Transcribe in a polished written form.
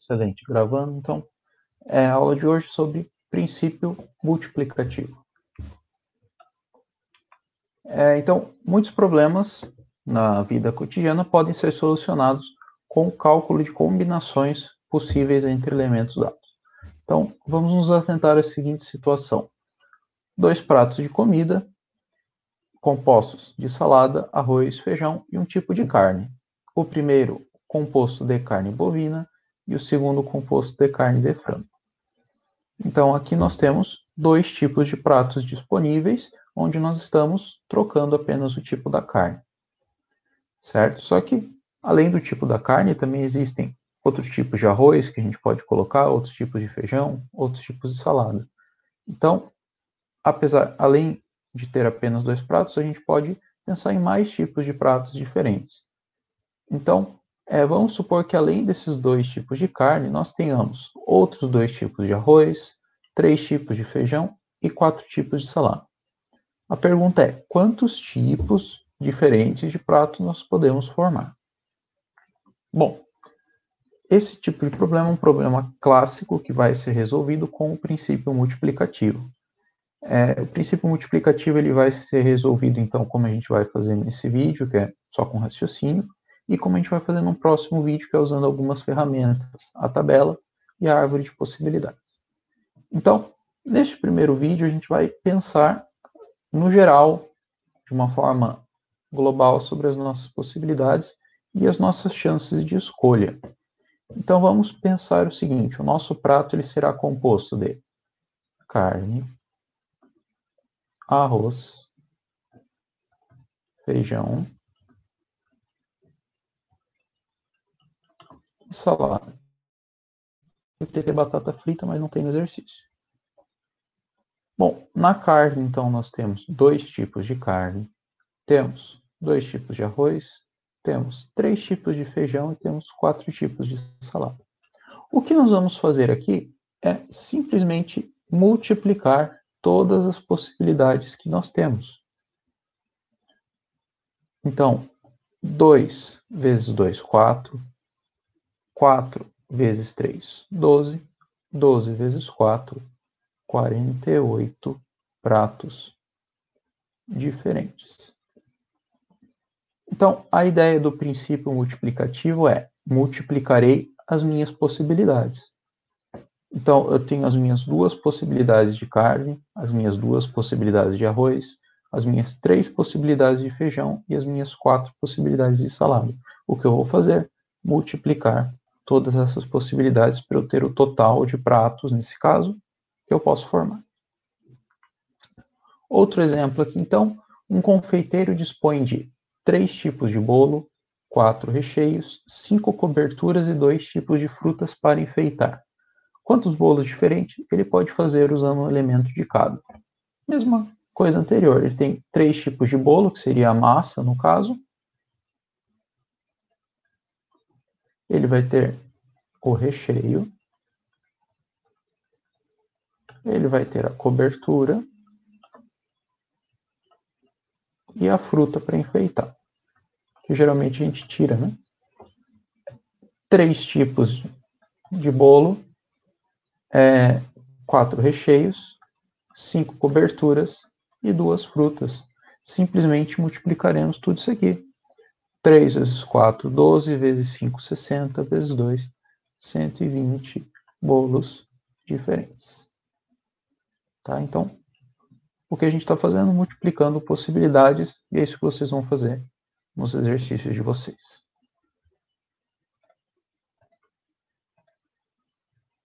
Excelente, gravando. Então, a aula de hoje sobre princípio multiplicativo. Então, muitos problemas na vida cotidiana podem ser solucionados com o cálculo de combinações possíveis entre elementos dados. Então, vamos nos atentar à seguinte situação. 2 pratos de comida compostos de salada, arroz, feijão e um tipo de carne. O primeiro composto de carne bovina e o segundo composto de carne de frango. Então, aqui nós temos 2 tipos de pratos disponíveis, onde nós estamos trocando apenas o tipo da carne. Certo? Só que, além do tipo da carne, também existem outros tipos de arroz que a gente pode colocar, outros tipos de feijão, outros tipos de salada. Então, além de ter apenas 2 pratos, a gente pode pensar em mais tipos de pratos diferentes. Então, vamos supor que além desses 2 tipos de carne, nós tenhamos outros 2 tipos de arroz, 3 tipos de feijão e 4 tipos de salada. A pergunta é, quantos tipos diferentes de prato nós podemos formar? Bom, esse tipo de problema é um problema clássico que vai ser resolvido com o princípio multiplicativo. O princípio multiplicativo ele vai ser resolvido, então, como a gente vai fazer nesse vídeo, que é só com raciocínio, e como a gente vai fazer no próximo vídeo, que é usando algumas ferramentas, a tabela e a árvore de possibilidades. Então, neste primeiro vídeo, a gente vai pensar, no geral, de uma forma global, sobre as nossas possibilidades e as nossas chances de escolha. Então, vamos pensar o seguinte, o nosso prato ele será composto de carne, arroz, feijão e salada. Eu teria batata frita, mas não tem no exercício. Bom, na carne, então, nós temos 2 tipos de carne, temos 2 tipos de arroz, temos 3 tipos de feijão e temos 4 tipos de salada. O que nós vamos fazer aqui é simplesmente multiplicar todas as possibilidades que nós temos. Então, 2 vezes 2, 4. 4 vezes 3, 12. 12 vezes 4, 48 pratos diferentes. Então, a ideia do princípio multiplicativo é multiplicarei as minhas possibilidades. Então, eu tenho as minhas 2 possibilidades de carne, as minhas 2 possibilidades de arroz, as minhas 3 possibilidades de feijão e as minhas 4 possibilidades de salada. O que eu vou fazer? Multiplicar todas essas possibilidades para eu ter o total de pratos, nesse caso, que eu posso formar. Outro exemplo aqui, então, um confeiteiro dispõe de 3 tipos de bolo, 4 recheios, 5 coberturas e 2 tipos de frutas para enfeitar. Quantos bolos diferentes ele pode fazer usando um elemento de cada? Mesma coisa anterior, ele tem 3 tipos de bolo, que seria a massa, no caso. Ele vai ter o recheio. Ele vai ter a cobertura. E a fruta para enfeitar, que geralmente a gente tira, né? 3 tipos de bolo, 4 recheios, 5 coberturas e 2 frutas. Simplesmente multiplicaremos tudo isso aqui. 3 vezes 4, 12, vezes 5, 60, vezes 2, 120 bolos diferentes. Tá? Então, o que a gente está fazendo? Multiplicando possibilidades, e é isso que vocês vão fazer nos exercícios de vocês.